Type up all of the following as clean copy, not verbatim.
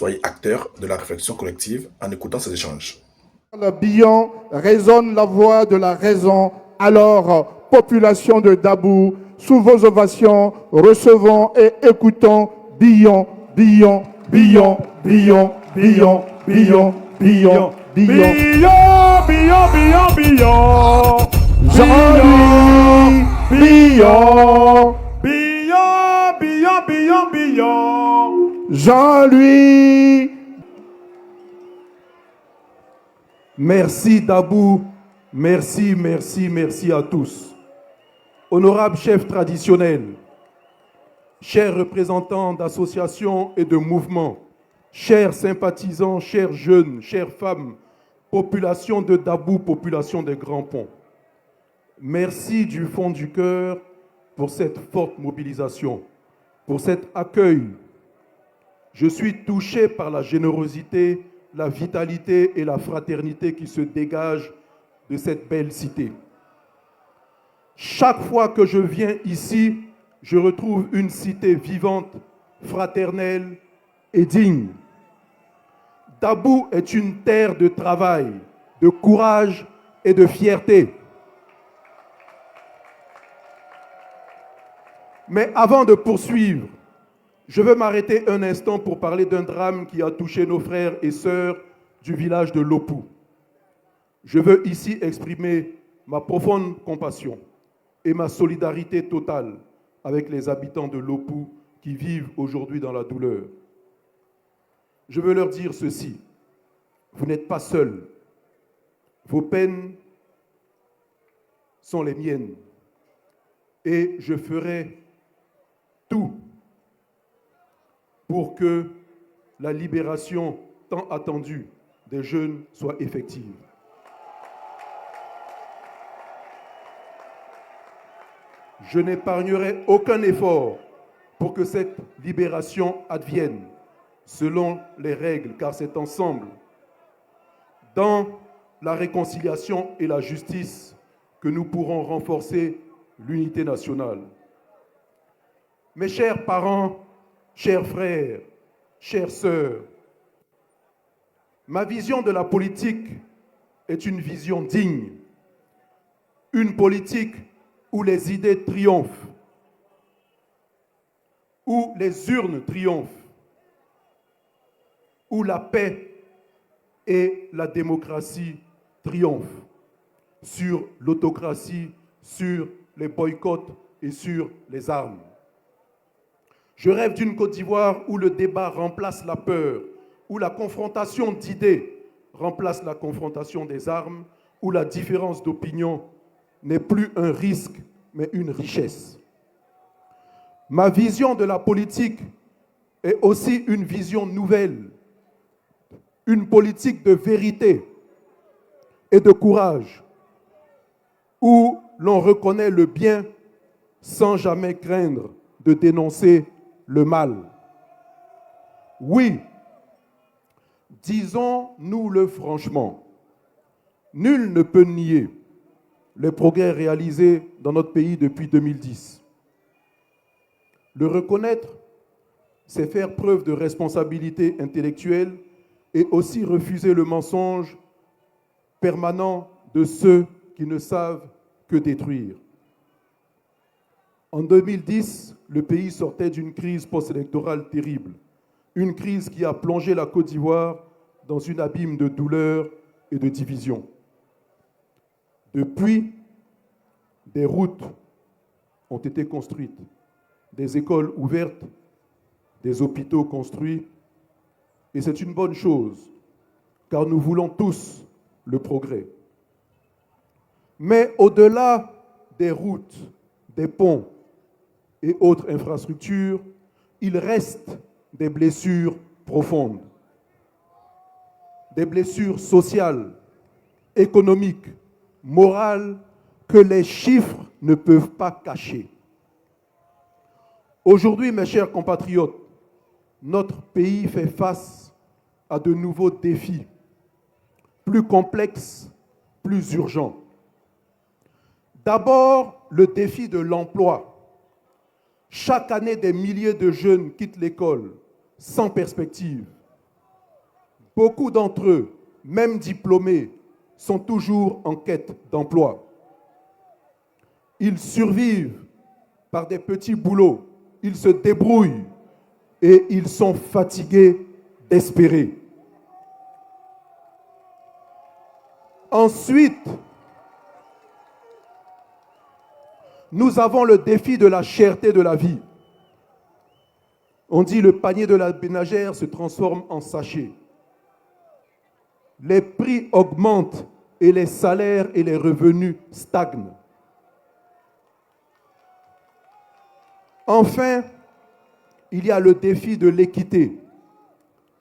Soyez acteurs de la réflexion collective en écoutant ces échanges. Le Billon résonne la voix de la raison. Alors, population de Dabou, sous vos ovations, recevons et écoutons Billon, Billon, Billon, Billon, Billon, Billon, Billon, Billon. Billon, Billon, Billon. Jean-Louis Billon. Billon, Billon, Billon, Billon. Jean-Louis. Merci Dabou, merci, merci, merci à tous. Honorables chefs traditionnels, chers représentants d'associations et de mouvements, chers sympathisants, chers jeunes, chères femmes, population de Dabou, population des Grands Ponts. Merci du fond du cœur pour cette forte mobilisation, pour cet accueil. Je suis touché par la générosité, la vitalité et la fraternité qui se dégagent de cette belle cité. Chaque fois que je viens ici, je retrouve une cité vivante, fraternelle et digne. Dabou est une terre de travail, de courage et de fierté. Mais avant de poursuivre, je veux m'arrêter un instant pour parler d'un drame qui a touché nos frères et sœurs du village de Lopou. Je veux ici exprimer ma profonde compassion et ma solidarité totale avec les habitants de Lopou qui vivent aujourd'hui dans la douleur. Je veux leur dire ceci, vous n'êtes pas seuls. Vos peines sont les miennes et je ferai tout pour que la libération tant attendue des jeunes soit effective. Je n'épargnerai aucun effort pour que cette libération advienne selon les règles, car c'est ensemble, dans la réconciliation et la justice, que nous pourrons renforcer l'unité nationale. Mes chers parents, chers frères, chères sœurs, ma vision de la politique est une vision digne, une politique où les idées triomphent, où les urnes triomphent, où la paix et la démocratie triomphent sur l'autocratie, sur les boycotts et sur les armes. Je rêve d'une Côte d'Ivoire où le débat remplace la peur, où la confrontation d'idées remplace la confrontation des armes, où la différence d'opinion n'est plus un risque, mais une richesse. Ma vision de la politique est aussi une vision nouvelle, une politique de vérité et de courage, où l'on reconnaît le bien sans jamais craindre de dénoncer le mal. Oui, disons-nous-le franchement, nul ne peut nier les progrès réalisés dans notre pays depuis 2010. Le reconnaître, c'est faire preuve de responsabilité intellectuelle et aussi refuser le mensonge permanent de ceux qui ne savent que détruire. En 2010, le pays sortait d'une crise post-électorale terrible, une crise qui a plongé la Côte d'Ivoire dans une abîme de douleur et de division. Depuis, des routes ont été construites, des écoles ouvertes, des hôpitaux construits, et c'est une bonne chose, car nous voulons tous le progrès. Mais au-delà des routes, des ponts et autres infrastructures, il reste des blessures profondes, des blessures sociales, économiques, morales, que les chiffres ne peuvent pas cacher. Aujourd'hui, mes chers compatriotes, notre pays fait face à de nouveaux défis, plus complexes, plus urgents. D'abord, le défi de l'emploi. Chaque année, des milliers de jeunes quittent l'école sans perspective. Beaucoup d'entre eux, même diplômés, sont toujours en quête d'emploi. Ils survivent par des petits boulots, ils se débrouillent et ils sont fatigués d'espérer. Ensuite, nous avons le défi de la cherté de la vie. On dit le panier de la ménagère se transforme en sachet. Les prix augmentent et les salaires et les revenus stagnent. Enfin, il y a le défi de l'équité.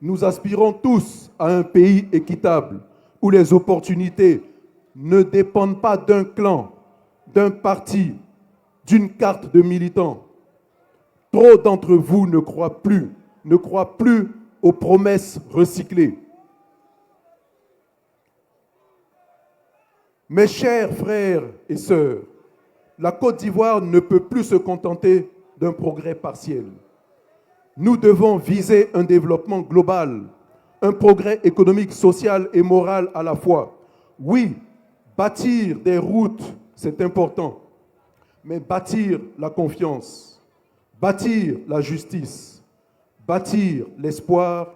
Nous aspirons tous à un pays équitable où les opportunités ne dépendent pas d'un clan, d'un parti, d'une carte de militant. Trop d'entre vous ne croient plus aux promesses recyclées. Mes chers frères et sœurs, la Côte d'Ivoire ne peut plus se contenter d'un progrès partiel. Nous devons viser un développement global, un progrès économique, social et moral à la fois. Oui, bâtir des routes, c'est important, mais bâtir la confiance, bâtir la justice, bâtir l'espoir,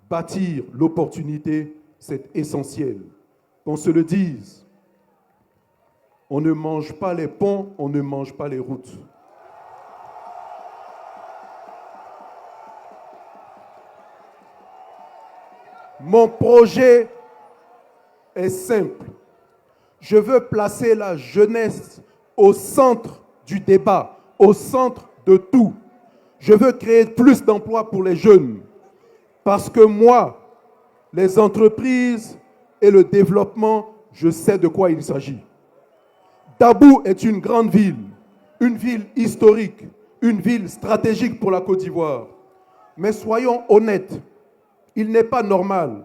bâtir l'opportunité, c'est essentiel. Qu'on se le dise, on ne mange pas les ponts, on ne mange pas les routes. Mon projet est simple. Je veux placer la jeunesse au centre du débat, au centre de tout. Je veux créer plus d'emplois pour les jeunes. Parce que moi, les entreprises et le développement, je sais de quoi il s'agit. Dabou est une grande ville historique, une ville stratégique pour la Côte d'Ivoire. Mais soyons honnêtes, il n'est pas normal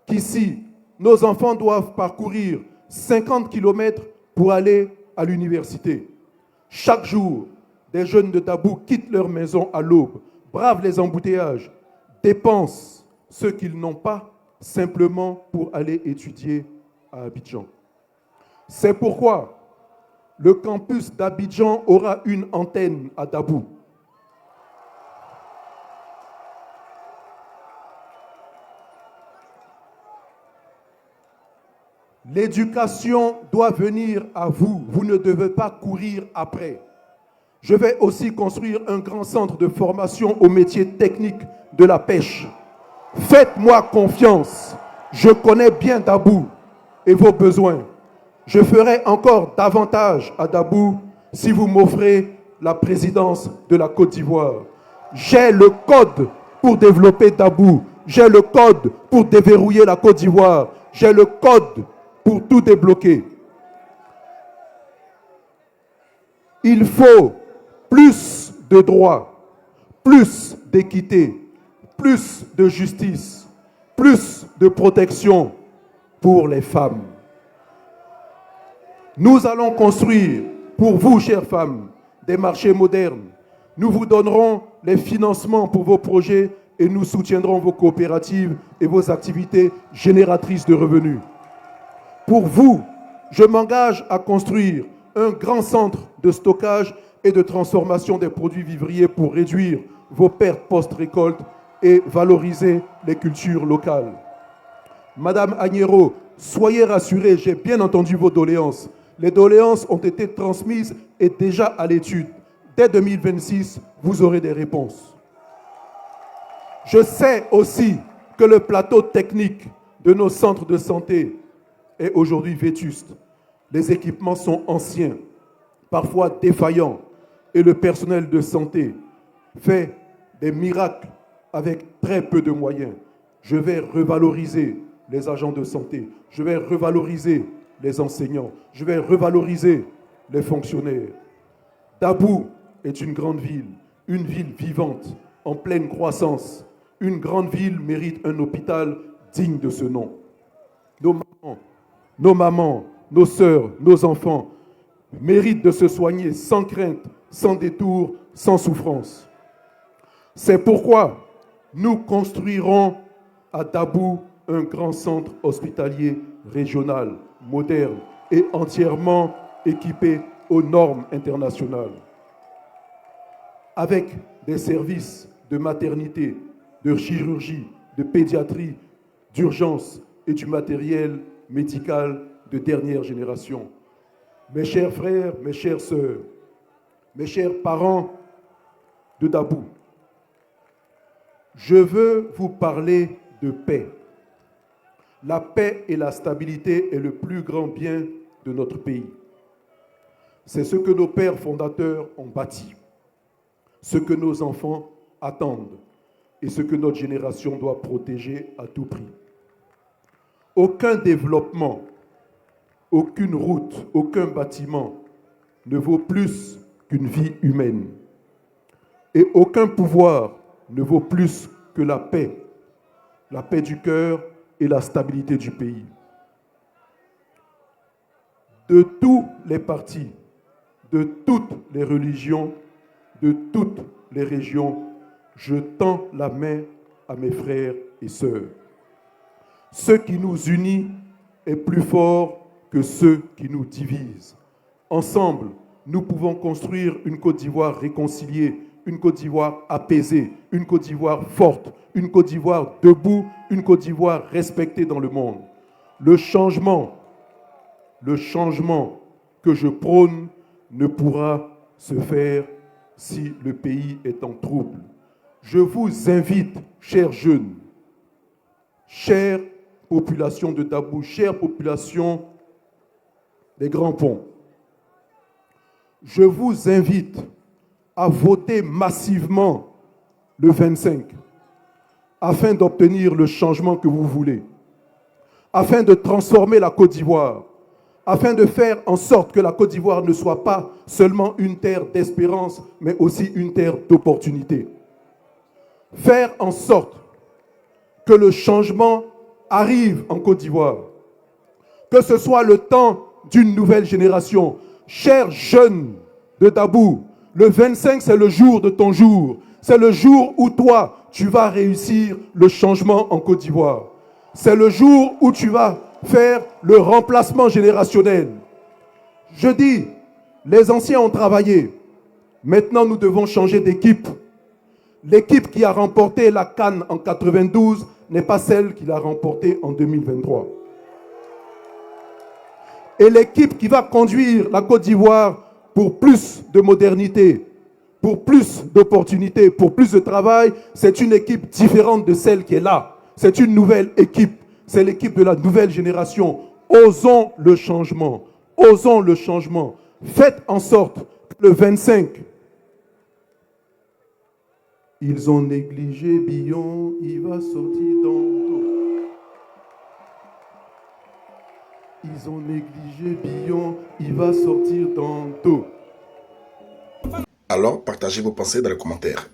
qu'ici, nos enfants doivent parcourir 50 km pour aller à l'université. Chaque jour, des jeunes de Dabou quittent leur maison à l'aube, bravent les embouteillages, dépensent ce qu'ils n'ont pas simplement pour aller étudier à Abidjan. C'est pourquoi le campus d'Abidjan aura une antenne à Dabou. L'éducation doit venir à vous. Vous ne devez pas courir après. Je vais aussi construire un grand centre de formation aux métiers techniques de la pêche. Faites-moi confiance. Je connais bien Dabou et vos besoins. Je ferai encore davantage à Dabou si vous m'offrez la présidence de la Côte d'Ivoire. J'ai le code pour développer Dabou. J'ai le code pour déverrouiller la Côte d'Ivoire. J'ai le code pour tout débloquer. Il faut plus de droits, plus d'équité, plus de justice, plus de protection pour les femmes. Nous allons construire pour vous, chères femmes, des marchés modernes. Nous vous donnerons les financements pour vos projets et nous soutiendrons vos coopératives et vos activités génératrices de revenus. Pour vous, je m'engage à construire un grand centre de stockage et de transformation des produits vivriers pour réduire vos pertes post-récolte et valoriser les cultures locales. Madame Agnero, soyez rassurée, j'ai bien entendu vos doléances. Les doléances ont été transmises et déjà à l'étude. Dès 2026, vous aurez des réponses. Je sais aussi que le plateau technique de nos centres de santé est aujourd'hui vétuste. Les équipements sont anciens, parfois défaillants, et le personnel de santé fait des miracles avec très peu de moyens. Je vais revaloriser les agents de santé, je vais revaloriser les enseignants, je vais revaloriser les fonctionnaires. Dabou est une grande ville vivante, en pleine croissance. Une grande ville mérite un hôpital digne de ce nom. Nos mamans, nos sœurs, nos enfants méritent de se soigner sans crainte, sans détour, sans souffrance. C'est pourquoi nous construirons à Dabou un grand centre hospitalier régional, moderne et entièrement équipé aux normes internationales, avec des services de maternité, de chirurgie, de pédiatrie, d'urgence et du matériel médical de dernière génération. Mes chers frères, mes chères sœurs, mes chers parents de Dabou, je veux vous parler de paix. La paix et la stabilité est le plus grand bien de notre pays. C'est ce que nos pères fondateurs ont bâti, ce que nos enfants attendent et ce que notre génération doit protéger à tout prix. Aucun développement, aucune route, aucun bâtiment ne vaut plus qu'une vie humaine. Et aucun pouvoir ne vaut plus que la paix du cœur et la stabilité du pays. De tous les partis, de toutes les religions, de toutes les régions, je tends la main à mes frères et sœurs. Ce qui nous unit est plus fort que ce qui nous divise. Ensemble, nous pouvons construire une Côte d'Ivoire réconciliée, une Côte d'Ivoire apaisée, une Côte d'Ivoire forte, une Côte d'Ivoire debout, une Côte d'Ivoire respectée dans le monde. Le changement que je prône ne pourra se faire si le pays est en trouble. Je vous invite, chers jeunes, chère population de Dabou, chère population des Grands Ponts, je vous invite à voter massivement le 25 afin d'obtenir le changement que vous voulez, afin de transformer la Côte d'Ivoire, afin de faire en sorte que la Côte d'Ivoire ne soit pas seulement une terre d'espérance, mais aussi une terre d'opportunité. Faire en sorte que le changement arrive en Côte d'Ivoire, que ce soit le temps d'une nouvelle génération. Chers jeunes de Dabou, le 25, c'est le jour de ton jour. C'est le jour où toi, tu vas réussir le changement en Côte d'Ivoire. C'est le jour où tu vas faire le remplacement générationnel. Je dis, les anciens ont travaillé. Maintenant, nous devons changer d'équipe. L'équipe qui a remporté la CAN en 92 n'est pas celle qui l'a remportée en 2023. Et l'équipe qui va conduire la Côte d'Ivoire pour plus de modernité, pour plus d'opportunités, pour plus de travail, c'est une équipe différente de celle qui est là. C'est une nouvelle équipe. C'est l'équipe de la nouvelle génération. Osons le changement. Osons le changement. Faites en sorte que le 25, ils ont négligé Billon, il va sortir dans l'eau. Ils ont négligé Billon, il va sortir dans l'eau. Alors, partagez vos pensées dans les commentaires.